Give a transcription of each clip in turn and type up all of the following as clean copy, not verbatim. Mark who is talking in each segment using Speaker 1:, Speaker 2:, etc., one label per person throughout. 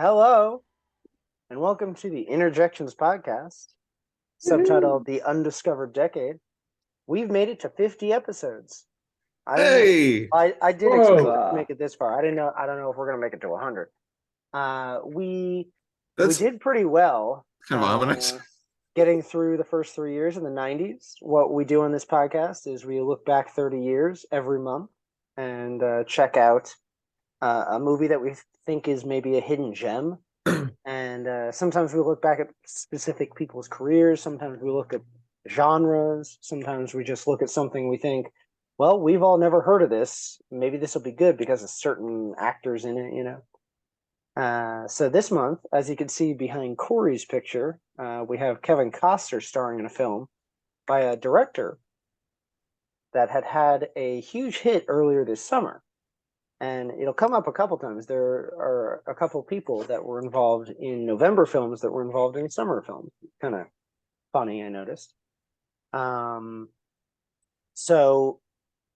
Speaker 1: Hello, and welcome to the Interjections podcast, subtitled The Undiscovered Decade. We've made it to 50 episodes. I don't
Speaker 2: Hey!
Speaker 1: know. I did expect to make it this far. I don't know if we're gonna make it to 100. We did pretty well.
Speaker 2: Kind of ominous.
Speaker 1: Getting through the first 3 years in the 90s. What we do on this podcast is we look back 30 years every month and check out a movie that we think is maybe a hidden gem. And sometimes we look back at specific people's careers. Sometimes we look at genres. Sometimes we just look at something we think, well, we've all never heard of this. Maybe this will be good because of certain actors in it, So this month, as you can see behind Corey's picture, we have Kevin Costner starring in a film by a director that had a huge hit earlier this summer. And it'll come up a couple times. There are a couple people that were involved in November films that were involved in summer films. Kind of funny, I noticed. So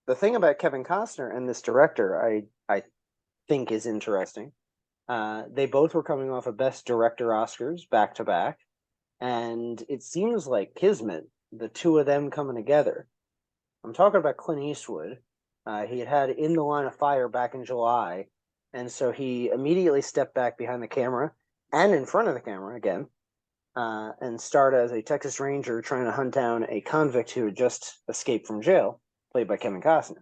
Speaker 1: the thing about Kevin Costner and this director, I think is interesting. They both were coming off of Best Director Oscars back to back. And it seems like kismet, the two of them coming together. I'm talking about Clint Eastwood. He had In the Line of Fire back in July, and so he immediately stepped back behind the camera and in front of the camera again, and starred as a Texas Ranger trying to hunt down a convict who had just escaped from jail, played by Kevin Costner.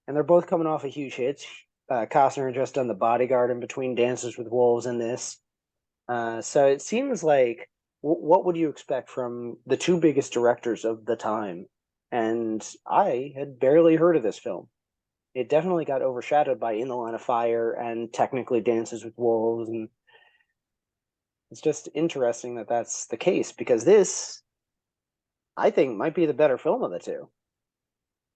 Speaker 1: And they're both coming off a huge hit. Costner had just done The Bodyguard in between Dances with Wolves and this. So it seems like, what would you expect from the two biggest directors of the time? And I had barely heard of this film. It definitely got overshadowed by In the Line of Fire and technically Dances with Wolves. And it's just interesting that that's the case, because this, I think, might be the better film of the two.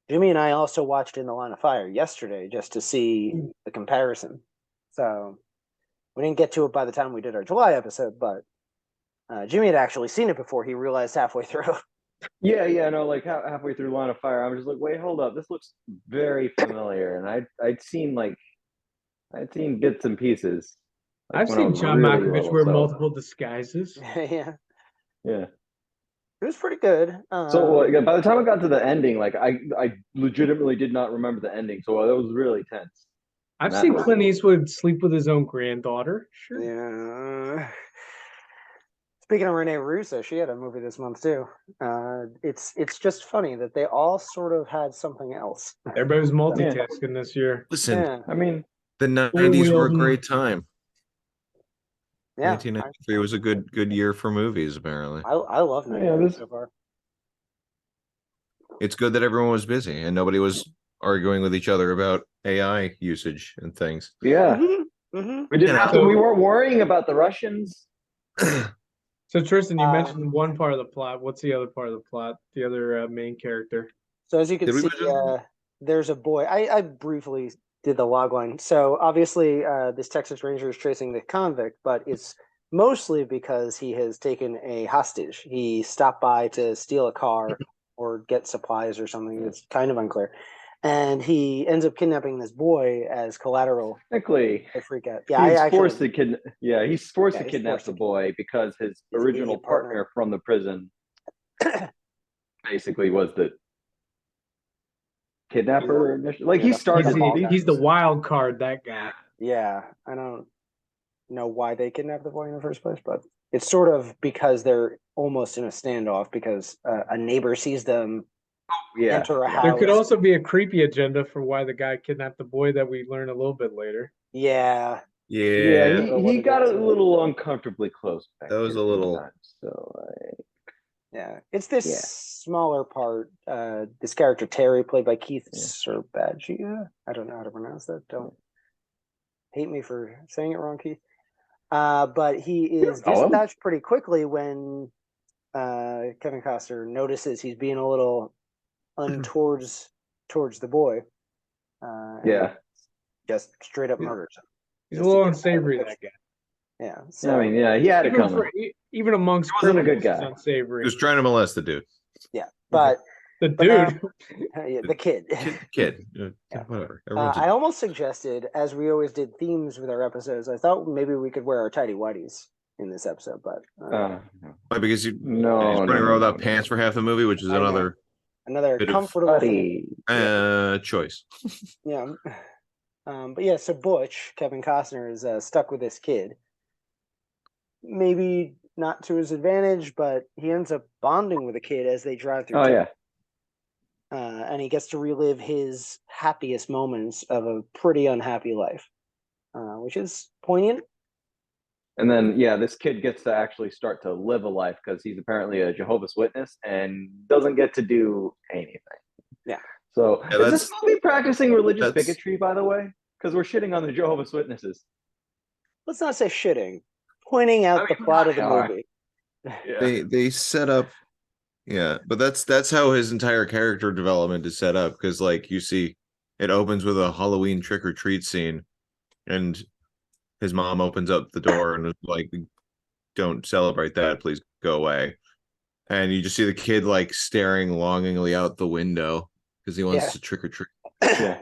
Speaker 1: Jimmy and I also watched In the Line of Fire yesterday just to see the comparison. So we didn't get to it by the time we did our July episode, but Jimmy had actually seen it before he realized halfway through.
Speaker 3: Yeah, no, like halfway through Line of Fire, I was just like, wait, hold up, this looks very familiar, and I'd seen bits and pieces.
Speaker 4: Like I've seen John Malkovich wear multiple disguises.
Speaker 1: Yeah,
Speaker 3: it
Speaker 1: was pretty good.
Speaker 3: So by the time I got to the ending, like I legitimately did not remember the ending, so that was really tense.
Speaker 4: I've seen Clint Eastwood sleep with his own granddaughter. Sure.
Speaker 1: Yeah. Speaking of Renee Russo, she had a movie this month too. It's just funny that they all sort of had something else.
Speaker 4: Everybody was multitasking this year.
Speaker 2: Listen,
Speaker 3: I mean,
Speaker 2: the 90s were a great time.
Speaker 1: Yeah,
Speaker 2: 1993 was a good year for movies. Apparently,
Speaker 1: I love 93 so far.
Speaker 2: It's good that everyone was busy and nobody was arguing with each other about AI usage and things.
Speaker 3: Yeah,
Speaker 1: mm-hmm.
Speaker 3: We didn't have to. We weren't worrying about the Russians.
Speaker 4: So Tristan, you mentioned one part of the plot. What's the other part of the plot? The other main character.
Speaker 1: So as you can see, there's a boy. I briefly did the log line. So obviously, this Texas Ranger is tracing the convict, but it's mostly because he has taken a hostage. He stopped by to steal a car or get supplies or something. It's kind of unclear. And he ends up kidnapping this boy as collateral.
Speaker 3: Technically,
Speaker 1: I freak out.
Speaker 3: Yeah, he's forced to kidnap the boy because his original partner from the prison basically was the kidnapper. Like he started.
Speaker 4: He's the wild card. That guy.
Speaker 1: Yeah, I don't know why they kidnapped the boy in the first place, but it's sort of because they're almost in a standoff because a neighbor sees them. Enter a house.
Speaker 4: There could also be a creepy agenda for why the guy kidnapped the boy that we learn a little bit later.
Speaker 1: Yeah.
Speaker 3: He got a little uncomfortably close.
Speaker 2: That was a little.
Speaker 1: It's this smaller part. This character Terry, played by Keith Serbagia. I don't know how to pronounce that. Don't hate me for saying it wrong, Keith. But he is dispatched pretty quickly when Kevin Costner notices he's being a little towards the boy. Just straight up murders him.
Speaker 4: He's a little unsavory, that guy.
Speaker 1: Yeah. So,
Speaker 3: he had it coming.
Speaker 4: Even amongst
Speaker 3: he wasn't a good guy.
Speaker 4: Unsavory.
Speaker 2: He was trying to molest the dude.
Speaker 1: Yeah, but
Speaker 4: The
Speaker 1: But now,
Speaker 4: dude.
Speaker 1: yeah, the kid.
Speaker 2: Kid,
Speaker 1: Yeah.
Speaker 2: whatever. Everyone's
Speaker 1: I almost suggested, as we always did themes with our episodes, I thought maybe we could wear our tidy whities in this episode, but
Speaker 2: why, because he's
Speaker 3: No,
Speaker 2: running around without pants for half the movie, which is
Speaker 1: I know. Another
Speaker 2: bit of
Speaker 1: comfortable thing.
Speaker 3: buddy.
Speaker 2: choice.
Speaker 1: Yeah. But yeah, so Butch, Kevin Costner, is stuck with this kid. Maybe not to his advantage, but he ends up bonding with the kid as they drive through
Speaker 3: Oh
Speaker 1: town.
Speaker 3: yeah.
Speaker 1: And he gets to relive his happiest moments of a pretty unhappy life, which is poignant.
Speaker 3: And then this kid gets to actually start to live a life because he's apparently a Jehovah's Witness and doesn't get to do anything.
Speaker 1: Yeah.
Speaker 3: So is this movie practicing religious
Speaker 2: that's-
Speaker 3: bigotry, by the way? Because we're shitting on the Jehovah's Witnesses.
Speaker 1: Let's not say shitting, pointing out the plot of the movie.
Speaker 3: Yeah.
Speaker 2: They set up, but that's how his entire character development is set up, because like you see, it opens with a Halloween trick or treat scene, and his mom opens up the door and is like, "Don't celebrate that, please go away." And you just see the kid like staring longingly out the window because he wants to trick or treat.
Speaker 3: Yeah.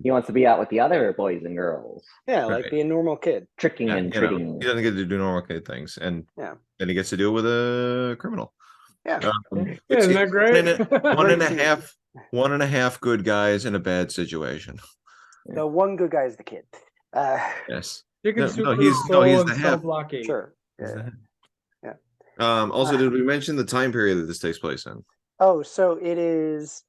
Speaker 3: He wants to be out with the other boys and girls.
Speaker 1: Yeah, like
Speaker 2: Right.
Speaker 1: be a normal kid.
Speaker 3: Tricking and treating.
Speaker 2: He doesn't get to do normal kid things, and
Speaker 1: Yeah.
Speaker 2: then he gets to deal with a criminal.
Speaker 1: Yeah.
Speaker 4: Isn't that great?
Speaker 2: One and a half good guys in a bad situation.
Speaker 1: The one good guy is the kid.
Speaker 2: Yes.
Speaker 4: Chicken
Speaker 2: No,
Speaker 4: soup
Speaker 2: no,
Speaker 4: for
Speaker 2: he's-
Speaker 4: the
Speaker 2: no,
Speaker 4: soul
Speaker 2: he's
Speaker 4: and
Speaker 2: the half.
Speaker 4: self-blockade.
Speaker 1: Sure. Yeah.
Speaker 2: Also, did we mention the time period that this takes place in?
Speaker 1: Oh, so it is.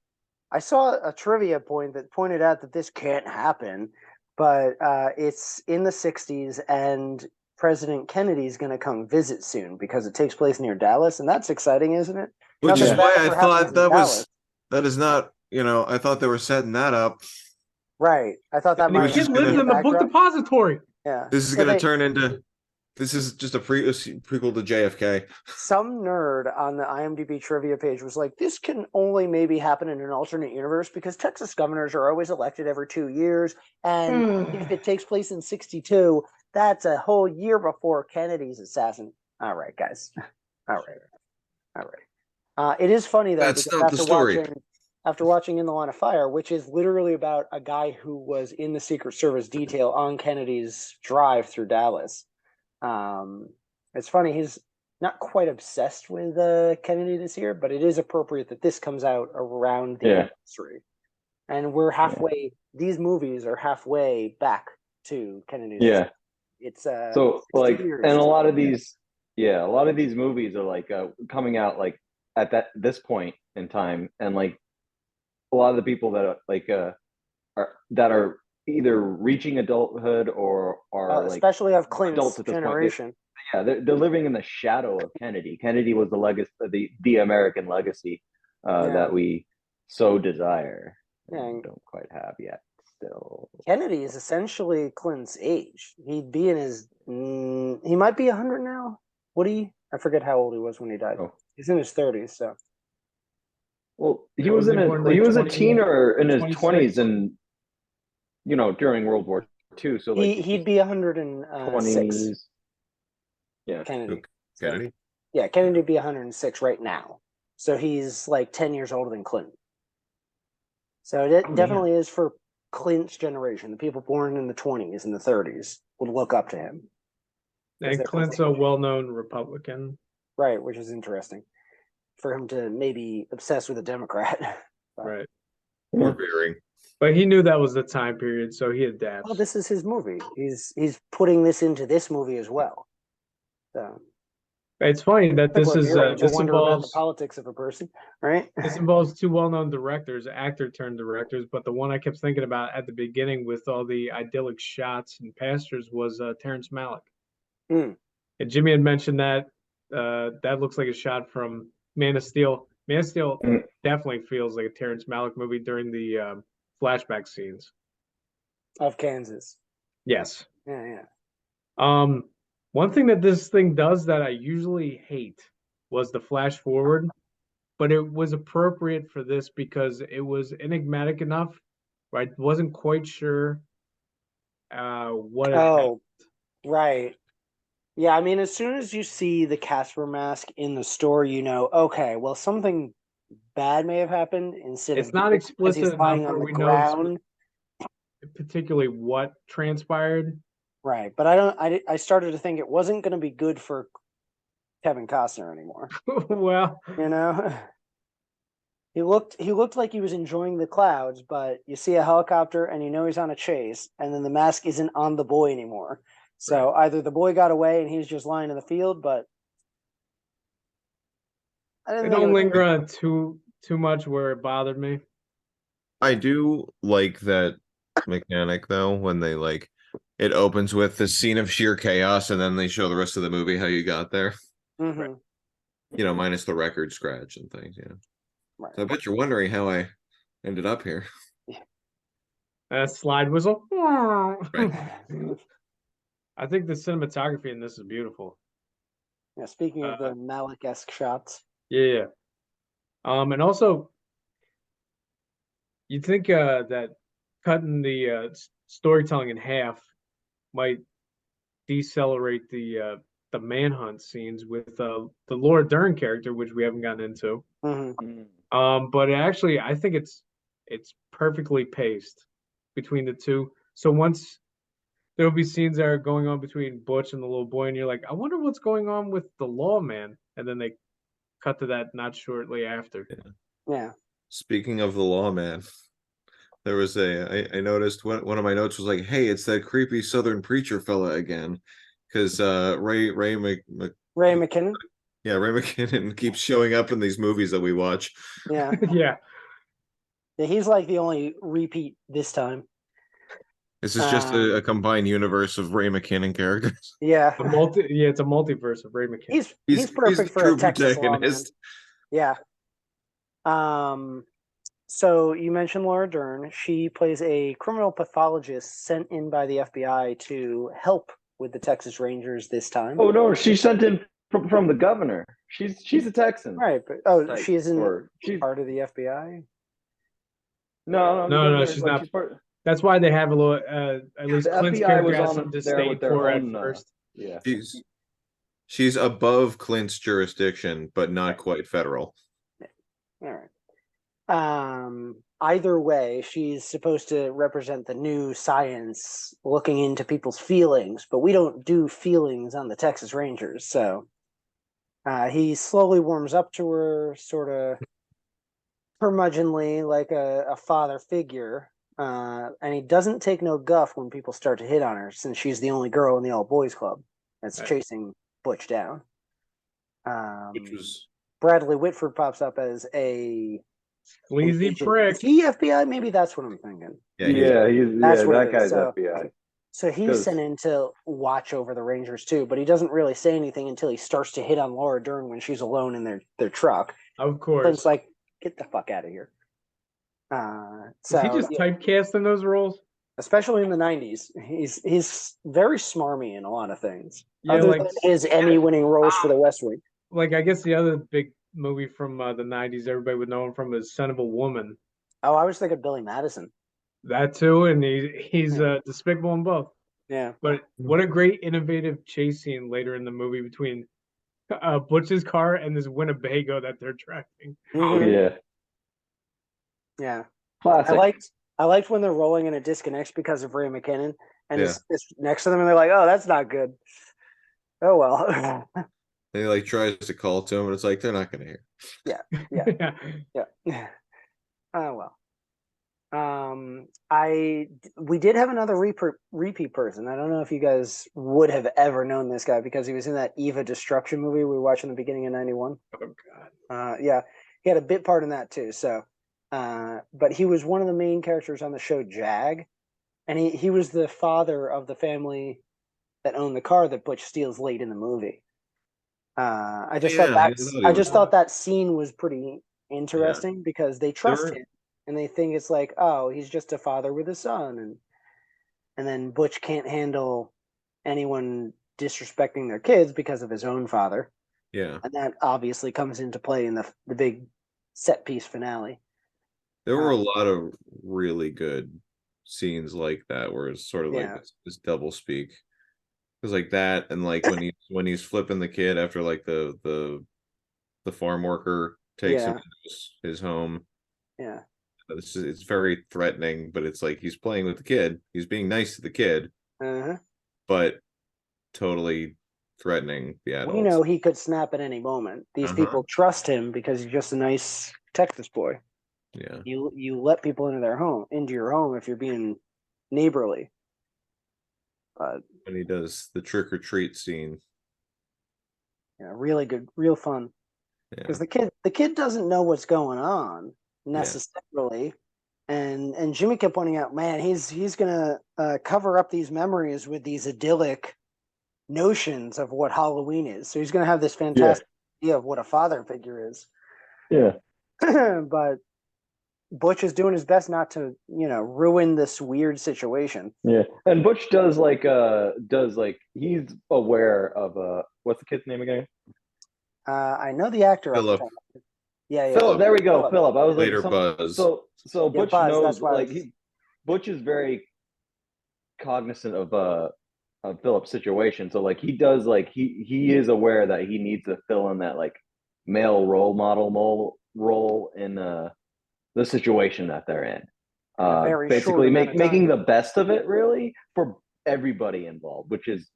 Speaker 1: I saw a trivia point that pointed out that this can't happen, but it's in the 60s, and President Kennedy's going to come visit soon because it takes place near Dallas, and that's exciting, isn't it?
Speaker 2: Which
Speaker 1: Nothing
Speaker 2: is why
Speaker 1: bad
Speaker 2: I
Speaker 1: ever happens
Speaker 2: thought
Speaker 1: in
Speaker 2: that
Speaker 1: Dallas.
Speaker 2: that is not, I thought they were setting that up.
Speaker 1: Right. I thought that
Speaker 4: And the
Speaker 1: might
Speaker 4: kid
Speaker 2: just
Speaker 4: lives
Speaker 2: gonna-
Speaker 4: in the book
Speaker 1: backdrop.
Speaker 4: depository.
Speaker 1: Yeah.
Speaker 2: This is
Speaker 1: So
Speaker 2: going to
Speaker 1: they-
Speaker 2: turn into, this is just a prequel to JFK.
Speaker 1: Some nerd on the IMDb trivia page was like, this can only maybe happen in an alternate universe because Texas governors are always elected every 2 years. And if it takes place in 62, that's a whole year before Kennedy's assassin. All right, guys. All right. It is funny, though,
Speaker 2: That's
Speaker 1: because
Speaker 2: not the story.
Speaker 1: After watching In the Line of Fire, which is literally about a guy who was in the Secret Service detail on Kennedy's drive through Dallas. It's funny, he's not quite obsessed with Kennedy this year, but it is appropriate that this comes out around the anniversary. And we're halfway, these movies are halfway back to Kennedy's.
Speaker 3: Yeah.
Speaker 1: It's
Speaker 3: So
Speaker 1: 60
Speaker 3: like,
Speaker 1: years.
Speaker 3: and a lot of these movies are like coming out like at this point in time, and like a lot of the people that are either reaching adulthood or are like
Speaker 1: especially of
Speaker 3: adults
Speaker 1: Clint's
Speaker 3: at this point.
Speaker 1: generation.
Speaker 3: They're living in the shadow of Kennedy. Kennedy was the legacy, the American legacy that we so desire and don't quite have yet. Still,
Speaker 1: Kennedy is essentially Clinton's age. He'd be in his. He might be 100 now. I forget how old he was when he died.
Speaker 3: Oh.
Speaker 1: He's in his 30s. So.
Speaker 3: Well, he was a teen or in his 20s, and during World War II. So like
Speaker 1: he'd be 106.
Speaker 3: Yeah,
Speaker 1: Kennedy.
Speaker 2: Kennedy.
Speaker 1: Yeah, Kennedy would be 106 right now. So he's like 10 years older than Clinton. So it definitely is for Clint's generation. The people born in the 20s and the 30s would look up to him.
Speaker 4: And Clint's a well-known Republican.
Speaker 1: Right, which is interesting. For him to maybe obsess with a Democrat.
Speaker 4: Right.
Speaker 2: Or veering.
Speaker 4: But he knew that was the time period, so he adapts.
Speaker 1: Well, this is his movie. He's putting this into this movie as well. So
Speaker 4: it's funny that this is this involves
Speaker 1: the politics of a person, right?
Speaker 4: This involves two well-known directors, actor-turned-directors, but the one I kept thinking about at the beginning with all the idyllic shots and pastures was Terrence Malick.
Speaker 1: Mm.
Speaker 4: And Jimmy had mentioned that that looks like a shot from Man of Steel. Man of Steel definitely feels like a Terrence Malick movie during the flashback scenes
Speaker 1: of Kansas.
Speaker 4: Yes.
Speaker 1: Yeah.
Speaker 4: One thing that this thing does that I usually hate was the flash forward, but it was appropriate for this because it was enigmatic enough, right? Wasn't quite sure what.
Speaker 1: Right. Yeah, I mean, as soon as you see the Casper mask in the store, okay, well, something bad may have happened instead
Speaker 4: It's
Speaker 1: of
Speaker 4: not
Speaker 1: because
Speaker 4: explicit
Speaker 1: he's
Speaker 4: enough
Speaker 1: lying
Speaker 4: where
Speaker 1: on the
Speaker 4: we know
Speaker 1: ground.
Speaker 4: particularly what transpired.
Speaker 1: Right, but I started to think it wasn't going to be good for Kevin Costner anymore.
Speaker 4: Well,
Speaker 1: You know, he looked like he was enjoying the clouds, but you see a helicopter and you know he's on a chase, and then the mask isn't on the boy anymore. So either the boy got away and he's just lying in the field, but I
Speaker 4: they
Speaker 1: didn't think it
Speaker 4: don't
Speaker 1: was
Speaker 4: linger on too much where it bothered me.
Speaker 2: I do like that mechanic though, when they like it opens with the scene of sheer chaos and then they show the rest of the movie how you got there.
Speaker 1: Mm-hmm.
Speaker 2: You know, minus the record scratch and things, yeah.
Speaker 1: Right.
Speaker 2: So I bet you're wondering how I ended up here.
Speaker 4: Slide whistle.
Speaker 2: Right.
Speaker 4: I think the cinematography in this is beautiful.
Speaker 1: Yeah, speaking of the Malick-esque shots.
Speaker 4: Yeah. And also, you'd think that cutting the storytelling in half might decelerate the manhunt scenes with the Laura Dern character, which we haven't gotten into.
Speaker 1: Mm-hmm.
Speaker 4: But actually, I think it's perfectly paced between the two. So once there'll be scenes that are going on between Butch and the little boy, and you're like, I wonder what's going on with the lawman, and then they cut to that not shortly after.
Speaker 1: Yeah.
Speaker 2: Speaking of the lawman, there was I noticed one of my notes was like, hey, it's that creepy Southern preacher fella again. Because Ray
Speaker 1: McKinnon.
Speaker 2: Yeah, Ray McKinnon keeps showing up in these movies that we watch.
Speaker 1: Yeah.
Speaker 4: Yeah.
Speaker 1: Yeah, he's like the only repeat this time.
Speaker 2: This is just a combined universe of Ray McKinnon characters.
Speaker 1: Yeah.
Speaker 4: It's a multiverse of Ray McKinnon.
Speaker 1: He's perfect for a Texas lawman. Yeah. So you mentioned Laura Dern. She plays a criminal pathologist sent in by the FBI to help with the Texas Rangers this time.
Speaker 3: Oh no, she's sent in from the governor. She's a Texan.
Speaker 1: Right, but
Speaker 3: Type,
Speaker 1: she isn't
Speaker 3: she's
Speaker 1: part of the FBI.
Speaker 3: no,
Speaker 4: She's
Speaker 3: like,
Speaker 4: not.
Speaker 3: she's part.
Speaker 4: That's why they have a little. At least
Speaker 3: The
Speaker 4: Clint's
Speaker 3: FBI
Speaker 4: character
Speaker 3: was
Speaker 4: has
Speaker 3: on
Speaker 4: some
Speaker 3: there
Speaker 4: disdain
Speaker 3: with their
Speaker 4: for her
Speaker 3: own,
Speaker 4: at first.
Speaker 3: Yeah,
Speaker 2: She's above Clint's jurisdiction, but not quite federal.
Speaker 1: All right. Either way, she's supposed to represent the new science looking into people's feelings, but we don't do feelings on the Texas Rangers. So he slowly warms up to her, sort of curmudgeonly, like a father figure. And he doesn't take no guff when people start to hit on her, since she's the only girl in the all boys club that's chasing Butch down.
Speaker 2: Which was
Speaker 1: Bradley Whitford pops up as a
Speaker 4: Sleazy prick.
Speaker 1: Is he FBI? Maybe that's what I'm thinking.
Speaker 3: that guy's FBI.
Speaker 1: So he's sent in to watch over the Rangers too, but he doesn't really say anything until he starts to hit on Laura Dern when she's alone in their truck.
Speaker 4: Of course.
Speaker 1: Clint's like, get the fuck out of here.
Speaker 4: Is he just typecast in those roles?
Speaker 1: Especially in the 90s. He's very smarmy in a lot of things.
Speaker 4: Yeah,
Speaker 1: other than his Emmy-winning roles for The West Wing.
Speaker 4: Like, I guess the other big movie from the 90s everybody would know him from is Son of a Woman.
Speaker 1: Oh, I was thinking Billy Madison.
Speaker 4: That too, and he's despicable in both.
Speaker 1: Yeah.
Speaker 4: But what a great innovative chase scene later in the movie between Butch's car and this Winnebago that they're tracking.
Speaker 1: Mm-hmm. Yeah.
Speaker 3: Classic.
Speaker 1: I liked when they're rolling and it disconnects because of Ray McKinnon, and it's next to them, and they're like, "Oh, that's not good." Oh well.
Speaker 2: And he like tries to call to him, and it's like they're not going to hear.
Speaker 1: Yeah. Oh well. We did have another repeat person. I don't know if you guys would have ever known this guy because he was in that Eva Destruction movie we watched in the beginning of '91.
Speaker 4: Oh God.
Speaker 1: Yeah, he had a bit part in that too. So, but he was one of the main characters on the show Jag, and he was the father of the family that owned the car that Butch steals late in the movie. I just thought that scene was pretty interesting because they trust him and they think it's like, oh, he's just a father with a son, and then Butch can't handle anyone disrespecting their kids because of his own father.
Speaker 2: Yeah,
Speaker 1: and that obviously comes into play in the big set piece finale.
Speaker 2: There were a lot of really good scenes like that where it's sort of like this double speak. Because like that, and like when he's flipping the kid after like the farm worker takes him
Speaker 1: Yeah.
Speaker 2: into his home.
Speaker 1: Yeah.
Speaker 2: It's very threatening, but it's like he's playing with the kid. He's being nice to the kid,
Speaker 1: Uh-huh.
Speaker 2: but totally threatening the
Speaker 1: We
Speaker 2: adults.
Speaker 1: know he could snap at any moment. These
Speaker 2: Uh-huh.
Speaker 1: people trust him because he's just a nice Texas boy.
Speaker 2: Yeah.
Speaker 1: You let people into your home if you're being neighborly.
Speaker 2: When he does the trick or treat scene.
Speaker 1: Yeah, really good, real fun.
Speaker 2: Yeah.
Speaker 1: Because the kid doesn't know what's going on necessarily. And Jimmy kept pointing out, man, he's gonna cover up these memories with these idyllic notions of what Halloween is. So he's gonna have this fantastic idea of what a father figure is.
Speaker 3: Yeah.
Speaker 1: But Butch is doing his best not to, ruin this weird situation.
Speaker 3: Yeah. And Butch does he's aware of what's the kid's name again?
Speaker 1: I know the actor.
Speaker 2: Philip.
Speaker 1: Yeah.
Speaker 3: Philip, there we go. Philip. I was
Speaker 2: Later
Speaker 3: like
Speaker 2: Buzz.
Speaker 3: So
Speaker 1: Yeah,
Speaker 3: Butch
Speaker 1: Buzz,
Speaker 3: knows
Speaker 1: that's why
Speaker 3: Butch is very cognizant of Philip's situation. So like he does he is aware that he needs to fill in that like male role model role in the situation that they're in. Basically making the best of it really for everybody involved, which is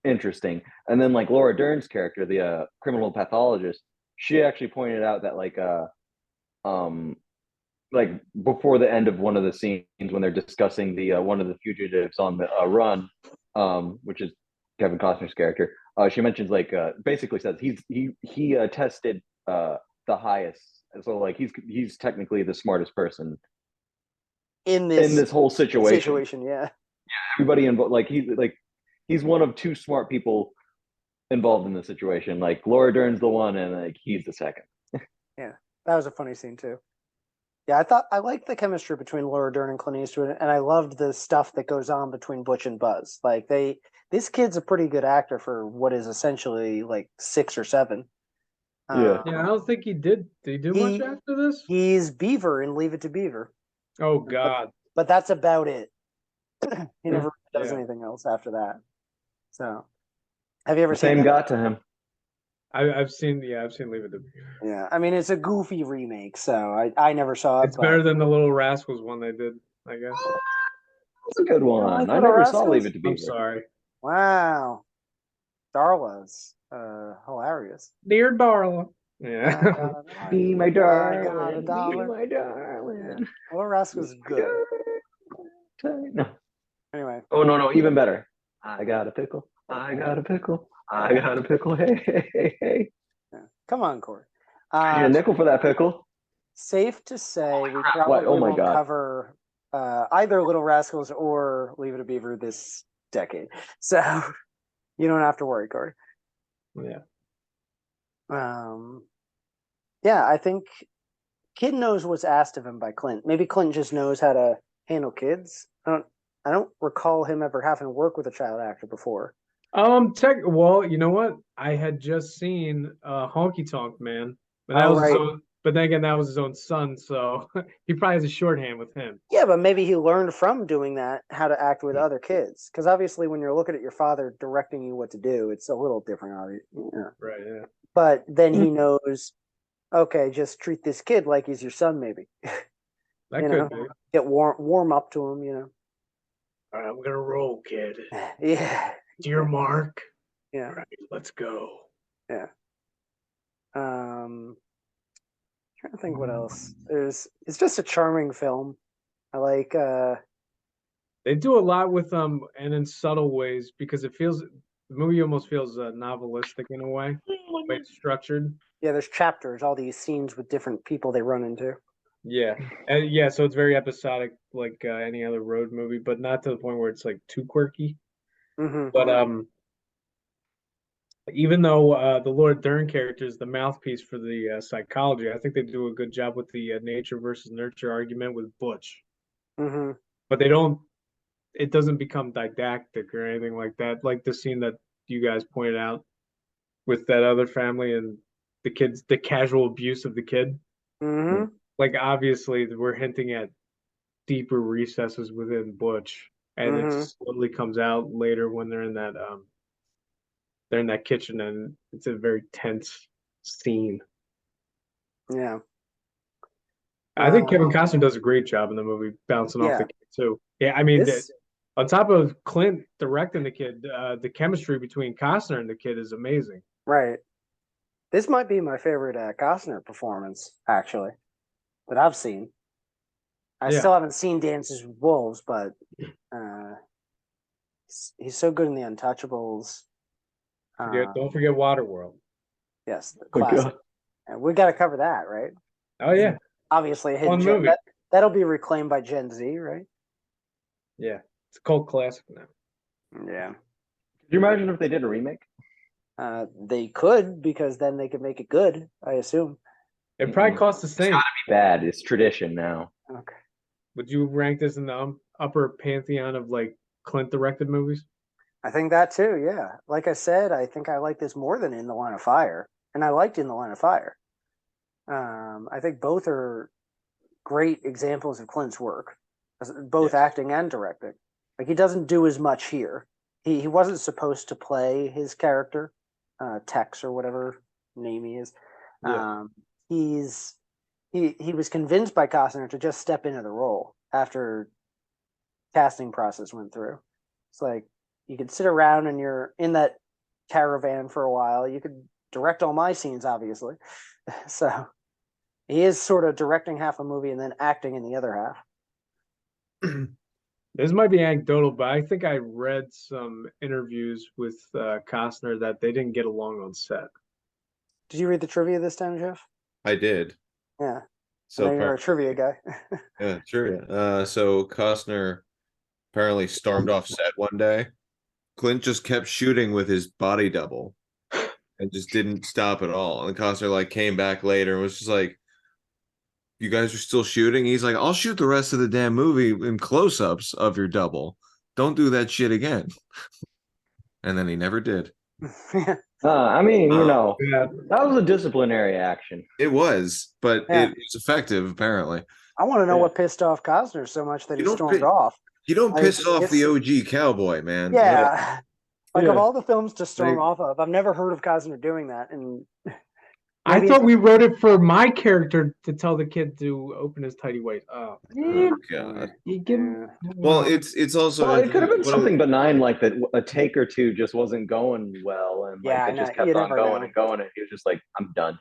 Speaker 3: interesting. And then like Laura Dern's character, the criminal pathologist, she actually pointed out that like before the end of one of the scenes when they're discussing the one of the fugitives on the run, which is Kevin Costner's character, she mentions basically says he tested the highest, so like he's technically the smartest person
Speaker 1: in
Speaker 3: this whole situation.
Speaker 1: Yeah.
Speaker 3: Everybody involved, he's one of two smart people involved in the situation. Like Laura Dern's the one, and like he's the second.
Speaker 1: Yeah, that was a funny scene too. Yeah, I liked the chemistry between Laura Dern and Clint Eastwood, and I loved the stuff that goes on between Butch and Buzz. Like this kid's a pretty good actor for what is essentially like 6 or 7.
Speaker 3: Yeah.
Speaker 4: I don't think he did. Did he do much after this?
Speaker 1: He's Beaver in Leave It to Beaver.
Speaker 4: Oh God!
Speaker 1: But that's about it. He never does anything else after that. So, have you ever seen?
Speaker 3: Same got to him.
Speaker 4: I've seen Leave It to Beaver.
Speaker 1: Yeah, I mean it's a goofy remake, so I never saw it.
Speaker 4: It's better than the Little Rascals one they did, I guess.
Speaker 3: It's a good one. I never saw Leave It to Beaver.
Speaker 4: I'm sorry.
Speaker 1: Wow, Darla's hilarious.
Speaker 4: Dear Darla. Yeah.
Speaker 3: Be my darling.
Speaker 1: I got a dollar.
Speaker 3: Be my darling.
Speaker 1: Yeah. Little Rascals good.
Speaker 3: No.
Speaker 1: Anyway.
Speaker 3: Oh no, even better. I got a pickle. I got a pickle. I got a pickle. Hey.
Speaker 1: Yeah. Come on, Corey.
Speaker 3: I need a nickel for that pickle.
Speaker 1: Safe to say we probably won't cover either Little Rascals or Leave It to Beaver this decade. So you don't have to worry, Corey.
Speaker 4: Yeah.
Speaker 1: Yeah, I think Kid knows what's asked of him by Clint. Maybe Clint just knows how to handle kids. I don't recall him ever having to work with a child actor before.
Speaker 4: Well, you know what? I had just seen Honky Tonk Man, but that was
Speaker 1: right.
Speaker 4: but then again, that was his own son, so he probably has a shorthand with him.
Speaker 1: Yeah, but maybe he learned from doing that how to act with other kids. Because obviously, when you're looking at your father directing you what to do, it's a little different. Yeah.
Speaker 4: Right. Yeah.
Speaker 1: But then he knows, okay, just treat this kid like he's your son. Maybe
Speaker 4: that could be.
Speaker 1: Get warm up to him.
Speaker 4: All right, I'm gonna roll, kid.
Speaker 1: Yeah.
Speaker 4: To your mark.
Speaker 1: Yeah.
Speaker 4: All right, let's go.
Speaker 1: Yeah. Trying to think what else. It's just a charming film. I like
Speaker 4: they do a lot with and in subtle ways because the movie almost feels novelistic in a way, the way it's structured.
Speaker 1: Yeah, there's chapters, all these scenes with different people they run into.
Speaker 4: Yeah, so it's very episodic, like any other road movie, but not to the point where it's like too quirky.
Speaker 1: Mm-hmm.
Speaker 4: But even though the Laura Dern character is the mouthpiece for the psychology, I think they do a good job with the nature versus nurture argument with Butch.
Speaker 1: Mm-hmm.
Speaker 4: But it doesn't become didactic or anything like that. Like the scene that you guys pointed out with that other family and the casual abuse of the kid.
Speaker 1: Mm-hmm.
Speaker 4: Like obviously we're hinting at deeper recesses within Butch, and it slowly comes out later when they're in that kitchen, and it's a very tense scene.
Speaker 1: Yeah.
Speaker 4: I think Kevin Costner does a great job in the movie, bouncing off
Speaker 1: Yeah.
Speaker 4: the kid too. Yeah, I mean,
Speaker 1: This
Speaker 4: on top of Clint directing the kid, the chemistry between Costner and the kid is amazing.
Speaker 1: right. This might be my favorite Costner performance, actually, that I've seen. I
Speaker 4: Yeah.
Speaker 1: still haven't seen Dances with Wolves, but he's so good in The Untouchables.
Speaker 4: Don't forget Waterworld.
Speaker 1: Yes, the
Speaker 3: Oh,
Speaker 1: classic.
Speaker 3: God.
Speaker 1: And we got to cover that, right?
Speaker 4: Oh yeah,
Speaker 1: Obviously, a hidden
Speaker 4: fun
Speaker 1: gem.
Speaker 4: movie.
Speaker 1: That'll be reclaimed by Gen Z, right?
Speaker 4: Yeah, it's a cult classic now.
Speaker 1: Yeah.
Speaker 3: Could you imagine if they did a remake?
Speaker 1: They could, because then they could make it good, I assume.
Speaker 4: It probably
Speaker 3: Mm-mm.
Speaker 4: costs the same.
Speaker 3: Be bad. It's tradition now.
Speaker 1: Okay.
Speaker 4: Would you rank this in the upper pantheon of like Clint directed movies?
Speaker 1: I think that too, yeah. Like I said, I think I like this more than In the Line of Fire. And I liked In the Line of Fire. I think both are great examples of Clint's work, both acting and directing. Like, he doesn't do as much here. He wasn't supposed to play his character, Tex or whatever name he is.
Speaker 4: Yeah.
Speaker 1: He was convinced by Costner to just step into the role after casting process went through. It's like, you could sit around and you're in that caravan for a while. You could direct all my scenes, obviously. So he is sort of directing half a movie and then acting in the other half.
Speaker 4: This might be anecdotal, but I think I read some interviews with Costner that they didn't get along on set.
Speaker 1: Did you read the trivia this time, Jeff?
Speaker 2: I did.
Speaker 1: Yeah.
Speaker 2: So
Speaker 1: I know you're a trivia guy.
Speaker 2: yeah, sure. So Costner apparently stormed off set one day. Clint just kept shooting with his body double and just didn't stop at all. And Costner like came back later and was just like, "You guys are still shooting?" He's like, "I'll shoot the rest of the damn movie in close-ups of your double. Don't do that shit again." And then he never did.
Speaker 3: I mean,
Speaker 4: Yeah.
Speaker 3: that was a disciplinary action.
Speaker 2: It was, but
Speaker 1: Yeah.
Speaker 2: it was effective apparently.
Speaker 1: I want to know
Speaker 3: Yeah.
Speaker 1: what pissed off Costner so much that
Speaker 2: You
Speaker 1: he
Speaker 2: don't
Speaker 1: stormed
Speaker 2: pi-
Speaker 1: off.
Speaker 2: You don't
Speaker 1: Like,
Speaker 2: piss off
Speaker 1: it's-
Speaker 2: the OG cowboy, man.
Speaker 1: Yeah. Like,
Speaker 3: Yeah.
Speaker 1: of all the films to storm
Speaker 2: Like-
Speaker 1: off of, I've never heard of Costner doing that. And
Speaker 4: I
Speaker 1: maybe
Speaker 4: thought we wrote it for my character to tell the kid to open his tighty whities. Oh,
Speaker 2: Oh god.
Speaker 4: you give
Speaker 1: Yeah.
Speaker 2: Well, it's also
Speaker 3: Well, it could have been
Speaker 2: one of the-
Speaker 3: something benign, like that a take or two just wasn't going well, and like
Speaker 1: Yeah, I
Speaker 3: it just
Speaker 1: know. You
Speaker 3: kept on
Speaker 1: never
Speaker 3: going
Speaker 1: know.
Speaker 3: and going, and he was just like, "I'm done."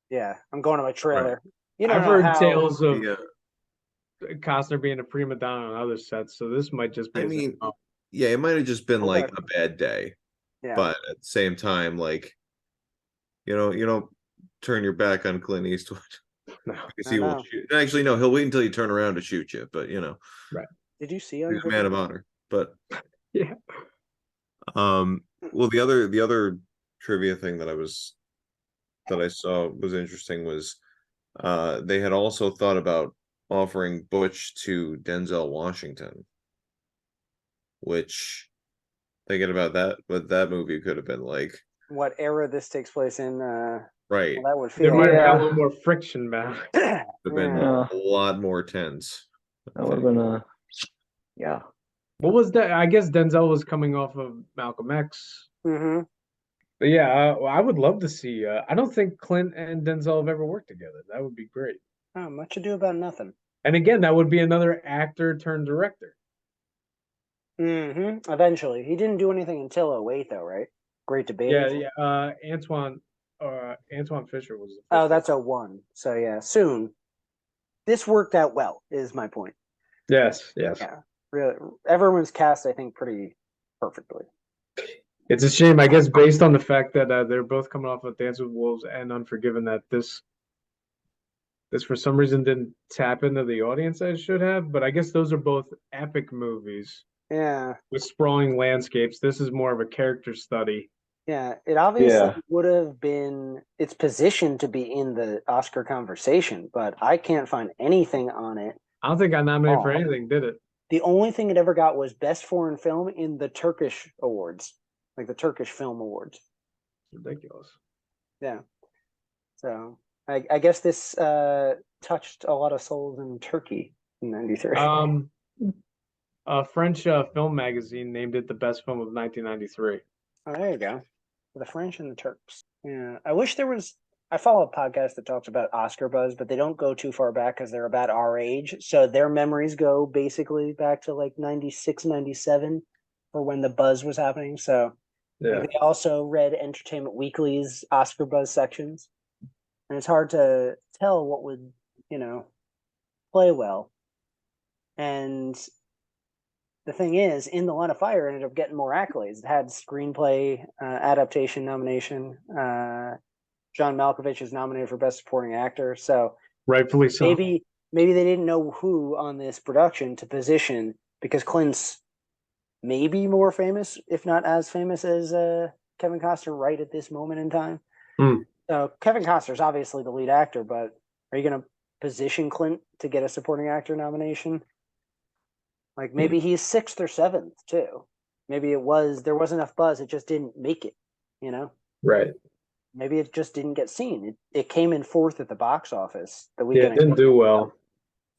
Speaker 1: Yeah, I'm going to my trailer. You don't
Speaker 4: I've
Speaker 1: know
Speaker 4: heard
Speaker 1: how.
Speaker 4: tales of
Speaker 2: Yeah.
Speaker 4: Costner being a prima donna on other sets, so this might just be.
Speaker 2: I mean, yeah, it might have just been like
Speaker 1: Okay.
Speaker 2: a bad day,
Speaker 1: Yeah.
Speaker 2: but at the same time, like, you don't turn your back on Clint Eastwood
Speaker 4: No.
Speaker 2: because
Speaker 1: I
Speaker 2: he will
Speaker 1: know.
Speaker 2: shoot. Actually, no, he'll wait until you turn around to shoot you. But
Speaker 1: Did you see
Speaker 2: he's a man
Speaker 1: Unbreakable?
Speaker 2: of honor. But
Speaker 4: Yeah.
Speaker 2: well, the other trivia thing that I saw was interesting was they had also thought about offering Butch to Denzel Washington, which, thinking about that, what that movie could have been like.
Speaker 1: What era this takes place in?
Speaker 2: Right.
Speaker 1: Well, that would
Speaker 4: There
Speaker 1: feel.
Speaker 4: might have been
Speaker 3: Yeah.
Speaker 4: a little more friction about it.
Speaker 1: Yeah.
Speaker 2: Would have been
Speaker 3: Yeah.
Speaker 2: a lot more tense. I
Speaker 3: That would have
Speaker 2: think.
Speaker 3: been yeah.
Speaker 4: What was that? I guess Denzel was coming off of Malcolm X.
Speaker 1: Mm-hmm.
Speaker 4: But yeah, I would love to see. I don't think Clint and Denzel have ever worked together. That would be great.
Speaker 1: Oh, much ado about nothing.
Speaker 4: And again, that would be another actor turned director.
Speaker 1: Mm-hmm. Eventually, he didn't do anything until 2008, though, right? Great debate.
Speaker 4: Yeah. Antoine Fisher was the first.
Speaker 1: Oh, that's 2001. So yeah, soon. This worked out well, is my point.
Speaker 4: Yes.
Speaker 1: Yeah, really. Everyone's cast, I think, pretty perfectly.
Speaker 4: It's a shame, I guess, based on the fact that they're both coming off of Dance with Wolves and Unforgiven, that this for some reason didn't tap into the audience as it should have. But I guess those are both epic movies
Speaker 1: Yeah,
Speaker 4: with sprawling landscapes. This is more of a character study.
Speaker 1: yeah. It obviously
Speaker 3: Yeah.
Speaker 1: would have been its position to be in the Oscar conversation, but I can't find anything on it.
Speaker 4: I don't think I nominated for
Speaker 1: Oh.
Speaker 4: anything, did it?
Speaker 1: The only thing it ever got was Best Foreign Film in the Turkish awards, like the Turkish Film Awards.
Speaker 4: Ridiculous.
Speaker 1: Yeah. So I guess this touched a lot of souls in Turkey in '93.
Speaker 4: A French film magazine named it the best film of 1993.
Speaker 1: Oh, there you go. The French and the Turks. Yeah. I wish there was I follow a podcast that talks about Oscar buzz, but they don't go too far back because they're about our age. So their memories go basically back to like 96, 97 for when the buzz was happening. So
Speaker 4: Yeah.
Speaker 1: they also read Entertainment Weekly's Oscar buzz sections. And it's hard to tell what would, play well. And the thing is, In the Line of Fire ended up getting more accolades. It had screenplay adaptation nomination. John Malkovich is nominated for Best Supporting Actor. So
Speaker 4: Rightfully so.
Speaker 1: maybe they didn't know who on this production to position because Clint's maybe more famous, if not as famous as Kevin Costner right at this moment in time. So Kevin Costner's obviously the lead actor, but are you going to position Clint to get a supporting actor nomination? Like maybe he's 6th or 7th too. Maybe there was enough buzz, it just didn't make it,
Speaker 4: Right.
Speaker 1: Maybe it just didn't get seen. It came in 4th at the box office the
Speaker 4: Yeah,
Speaker 1: weekend.
Speaker 4: it didn't do well.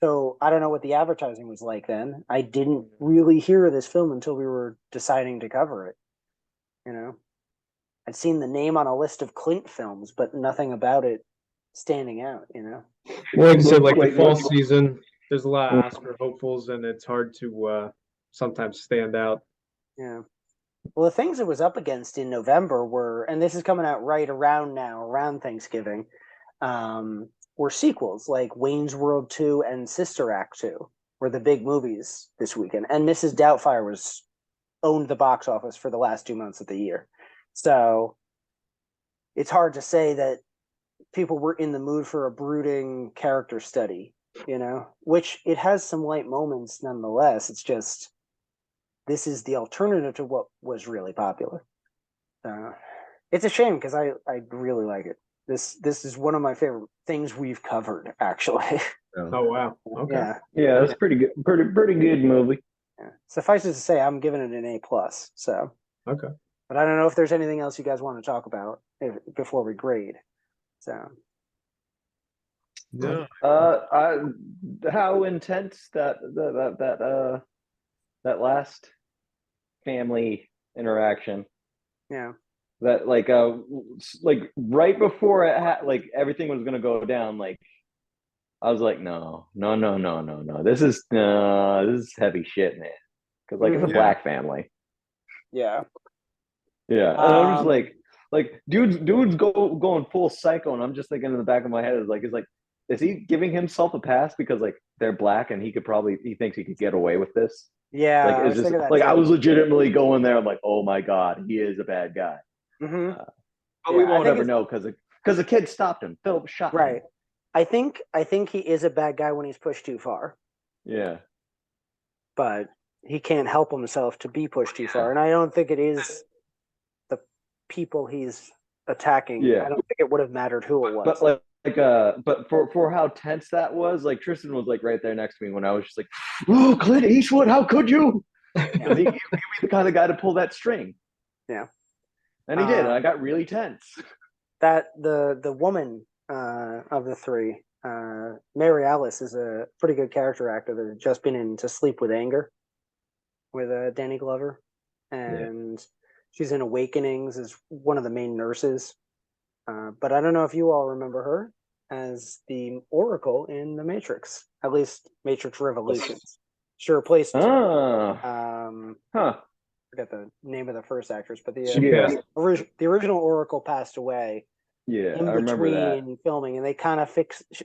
Speaker 1: So I don't know what the advertising was like then. I didn't really hear of this film until we were deciding to cover it. I'd seen the name on a list of Clint films, but nothing about it standing out,
Speaker 4: Well, like you said, like the
Speaker 3: Wait,
Speaker 4: fall
Speaker 3: what?
Speaker 4: season, there's a lot of Oscar hopefuls, and it's hard to sometimes stand out.
Speaker 1: Yeah. Well, the things it was up against in November were, and this is coming out right around now, around Thanksgiving, were sequels like Wayne's World 2 and Sister Act 2 were the big movies this weekend. And Mrs. Doubtfire owned the box office for the last 2 months of the year. So it's hard to say that people were in the mood for a brooding character study, which it has some light moments nonetheless. It's just, this is the alternative to what was really popular. It's a shame because I really like it. This is one of my favorite things we've covered, actually.
Speaker 4: Oh wow! Okay.
Speaker 3: Yeah, that's pretty good. Pretty good movie.
Speaker 1: Yeah. Suffice it to say, I'm giving it an A+. So
Speaker 4: Okay.
Speaker 1: But I don't know if there's anything else you guys want to talk about before we grade. So
Speaker 2: No.
Speaker 3: How intense that last family interaction.
Speaker 1: Yeah.
Speaker 3: That like right before it everything was gonna go down, like I was like, no. This is heavy shit, man. Because it's a black family.
Speaker 1: Yeah.
Speaker 3: Yeah. And I'm just like dude's going full psycho, and I'm just thinking in the back of my head is he giving himself a pass because they're black and he thinks he could get away with this?
Speaker 1: Yeah.
Speaker 3: It's just I was legitimately going there. I'm like, oh my god, he is a bad guy.
Speaker 1: Mm-hmm.
Speaker 3: But we won't ever know because the kid stopped him. Philip shot him.
Speaker 1: Right. I think he is a bad guy when he's pushed too far.
Speaker 3: Yeah.
Speaker 1: But he can't help himself to be pushed too far. And I don't think it is the people he's attacking.
Speaker 3: Yeah.
Speaker 1: I don't think it would have mattered who it was.
Speaker 3: But for how tense that was, like Tristan was like right there next to me when I was just like, oh, Clint Eastwood, how could you? Because he would be the kind of guy to pull that string.
Speaker 1: Yeah.
Speaker 3: And he did, and I got really tense.
Speaker 1: That the woman of the three, Mary Alice, is a pretty good character actor that had just been in To Sleep with Anger with Danny Glover, and she's in Awakenings as one of the main nurses. But I don't know if you all remember her as the Oracle in The Matrix, at least Matrix Revolutions. She replaced forget the name of the first actress, but the original Oracle passed away.
Speaker 3: Yeah,
Speaker 1: in
Speaker 3: I remember that.
Speaker 1: between filming, and they kind of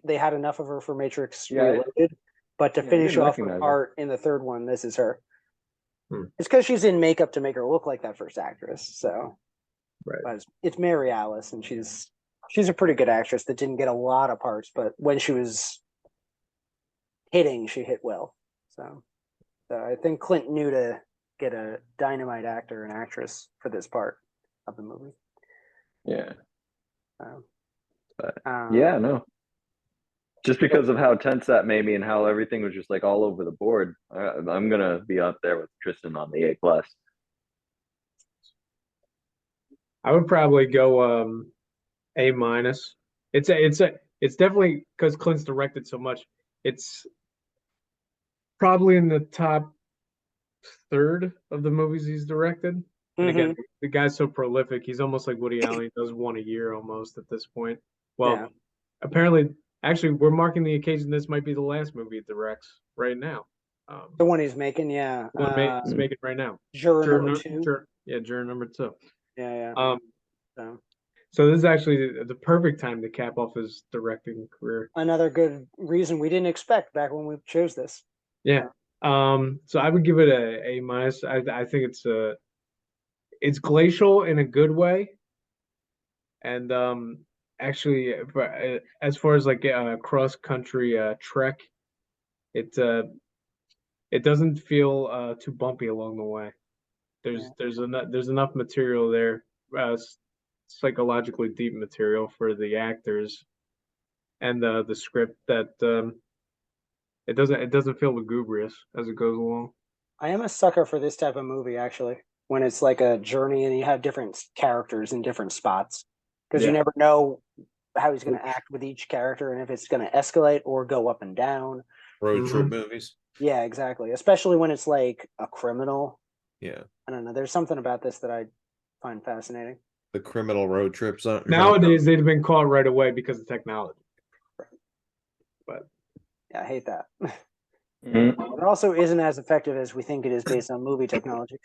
Speaker 1: they had enough of her for Matrix Reloaded, but to finish off her part in the third one, this is her. It's because she's in makeup to make her look like that first actress. So, but it's Mary Alice, and she's a pretty good actress that didn't get a lot of parts, but when she was hitting, she hit well. So I think Clint knew to get a dynamite actor and actress for this part of the movie.
Speaker 3: Yeah. No. Just because of how tense that made me and how everything was just like all over the board, I'm gonna be up there with Tristan on the A+.
Speaker 4: I would probably go A-. It's definitely because Clint's directed so much. It's probably in the top third of the movies he's directed. And again, the guy's so prolific. He's almost like Woody Allen. He does one a year almost at this point. Well,
Speaker 1: Yeah.
Speaker 4: apparently, actually, we're marking the occasion. This might be the last movie it directs right now.
Speaker 1: The one he's making, yeah.
Speaker 4: He's making right now.
Speaker 1: Juror number 2.
Speaker 4: Juror number 2.
Speaker 1: Yeah.
Speaker 4: Um, so this is actually the perfect time to cap off his directing career.
Speaker 1: Another good reason we didn't expect back when we chose this.
Speaker 4: Yeah. So I would give it a A minus. I think it's glacial in a good way, and actually, as far as like cross country trek, it doesn't feel too bumpy along the way. There's enough material there, psychologically deep material for the actors and the script that it doesn't feel lugubrious as it goes along.
Speaker 1: I am a sucker for this type of movie, actually, when it's like a journey and you have different characters in different spots, because you never know how he's going to act with each character and if it's going to escalate or go up and down.
Speaker 2: Road trip movies.
Speaker 1: Yeah, exactly. Especially when it's like a criminal.
Speaker 2: Yeah.
Speaker 1: I don't know. There's something about this that I find fascinating.
Speaker 2: The criminal road trips.
Speaker 4: Nowadays, they'd have been caught right away because of technology. But
Speaker 1: yeah, I hate that.
Speaker 3: Mm-hmm.
Speaker 1: It also isn't as effective as we think it is based on movie technology.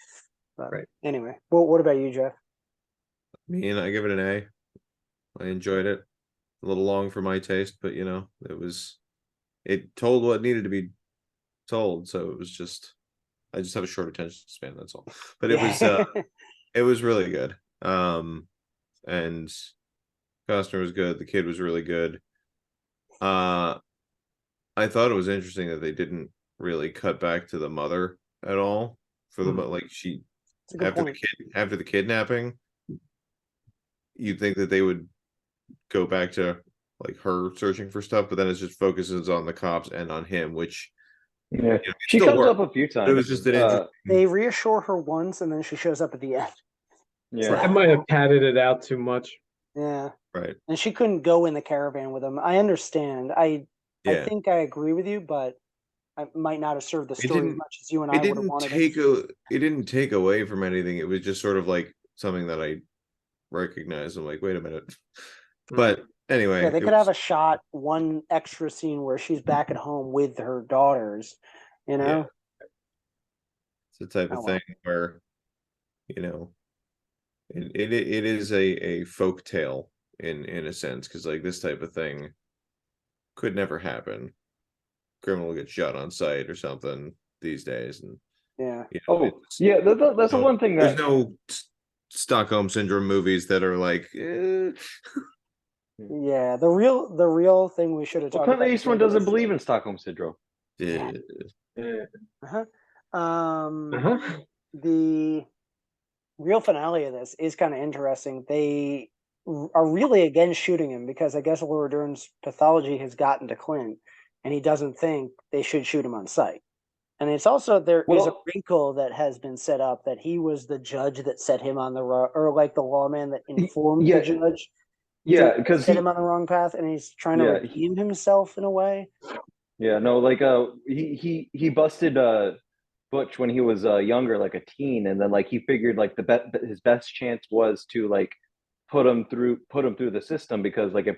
Speaker 1: But anyway, well, what about you, Jeff?
Speaker 2: I give it an A. I enjoyed it. A little long for my taste, but it told what needed to be told. So it was just, I just have a short attention span. That's all. But it was really good. And Costner was good. The kid was really good. I thought it was interesting that they didn't really cut back to the mother at all for the like she after the kidnapping. You'd think that they would go back to like her searching for stuff, but then it just focuses on the cops and on him, which
Speaker 3: she comes up a few times.
Speaker 2: It was just an
Speaker 1: they reassure her once, and then she shows up at the end.
Speaker 3: Yeah,
Speaker 4: I might have padded it out too much.
Speaker 1: Yeah,
Speaker 2: right.
Speaker 1: And she couldn't go in the caravan with him. I understand. I think I agree with you, but I might not have served the story as much as you and I would have wanted.
Speaker 2: It didn't take away from anything. It was just sort of like something that I recognized. I'm like, wait a minute. But anyway,
Speaker 1: they could have a shot, one extra scene where she's back at home with her daughters. It's
Speaker 2: the type of thing where it is a folk tale in a sense, because like this type of thing could never happen. Criminal gets shot on sight or something these days, and
Speaker 3: that's the one thing
Speaker 2: there's no Stockholm syndrome movies that are like
Speaker 1: yeah, the real thing we should have talked about.
Speaker 3: Clint Eastwood doesn't believe in Stockholm syndrome.
Speaker 1: The real finale of this is kind of interesting. They are really against shooting him because I guess Laura Dern's pathology has gotten to Clint, and he doesn't think they should shoot him on sight. And it's also is a wrinkle that has been set up that he was the judge that set him on the or like the lawman that informed the judge.
Speaker 3: Yeah, because
Speaker 1: set him on the wrong path, and he's trying to redeem himself in a way.
Speaker 3: Yeah, no, like he busted Butch when he was younger, like a teen, and then like he figured like his best chance was to like put him through the system, because like if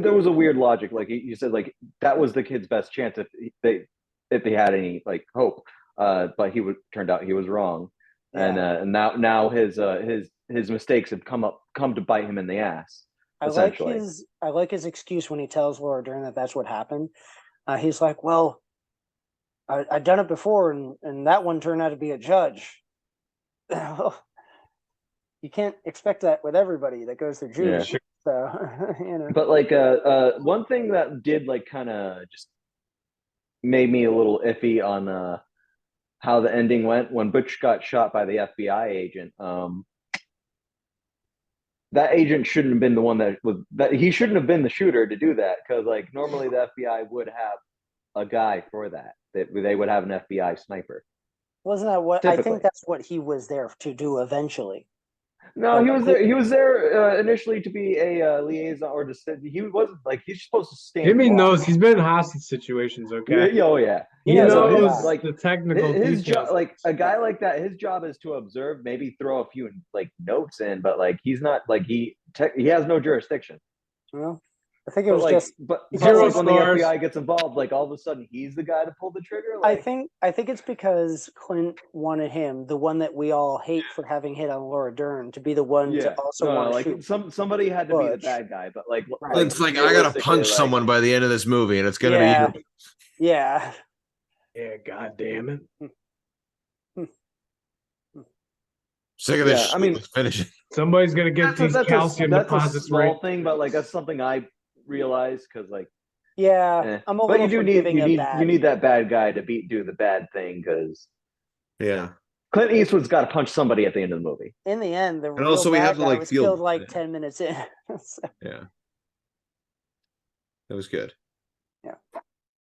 Speaker 3: there was a weird logic, like he said like that was the kid's best chance if they had any like hope, but turned out he was wrong, and now his mistakes have come to bite him in the ass.
Speaker 1: I like his excuse when he tells Laura Dern that that's what happened. He's like, well, I've done it before, and that one turned out to be a judge. You can't expect that with everybody that goes through jury.
Speaker 3: Yeah.
Speaker 1: So,
Speaker 3: But like one thing that did like kind of just made me a little iffy on how the ending went when Butch got shot by the FBI agent. That agent shouldn't have been the one he shouldn't have been the shooter to do that, because like normally the FBI would have a guy for that. They would have an FBI sniper.
Speaker 1: Wasn't that what I think that's what he was there to do eventually?
Speaker 3: No, he was there. He was there initially to be a liaison, or he wasn't like he's supposed to stand.
Speaker 4: Jimmy knows he's been in hostage situations. Okay.
Speaker 3: Yeah.
Speaker 4: He knows like the technical.
Speaker 3: His job, like a guy like that, his job is to observe, maybe throw a few like notes in, but like he's not like he has no jurisdiction.
Speaker 1: Well, I think it
Speaker 3: But
Speaker 1: was
Speaker 3: like,
Speaker 1: just.
Speaker 3: but
Speaker 4: Zero
Speaker 3: like when the
Speaker 4: stars.
Speaker 3: FBI gets involved, like all of a sudden he's the guy to pull the trigger.
Speaker 1: I
Speaker 3: Like,
Speaker 1: think it's because Clint wanted him, the one that we all hate for having hit on Laura Dern, to be the one to
Speaker 3: yeah,
Speaker 1: also
Speaker 3: no,
Speaker 1: want to
Speaker 3: like
Speaker 1: shoot.
Speaker 3: somebody had to be the
Speaker 1: Butch.
Speaker 3: bad guy, but like,
Speaker 1: Right.
Speaker 2: It's like I gotta
Speaker 3: realistically,
Speaker 2: punch
Speaker 3: like,
Speaker 2: someone by the end of this movie, and it's gonna
Speaker 1: Yeah.
Speaker 2: be you.
Speaker 1: Yeah.
Speaker 4: Yeah, god damn it.
Speaker 2: Sick of this
Speaker 3: Yeah,
Speaker 2: shit.
Speaker 3: I mean-
Speaker 2: Let's finish it.
Speaker 4: Somebody's gonna get these calcium
Speaker 3: that's a
Speaker 4: deposits
Speaker 3: small
Speaker 4: right.
Speaker 3: thing, but like that's something I realized because like,
Speaker 1: Yeah. I'm a
Speaker 3: but
Speaker 1: little forgiving of that.
Speaker 3: you need that bad guy to do the bad thing because
Speaker 2: Yeah.
Speaker 3: Clint Eastwood's got to punch somebody at the end of the movie.
Speaker 1: In the end, the real
Speaker 2: also we have
Speaker 1: bad
Speaker 2: to,
Speaker 1: guy
Speaker 2: like,
Speaker 1: was
Speaker 2: feel
Speaker 1: killed like
Speaker 2: bad.
Speaker 1: 10 minutes in. So,
Speaker 2: Yeah. That was good.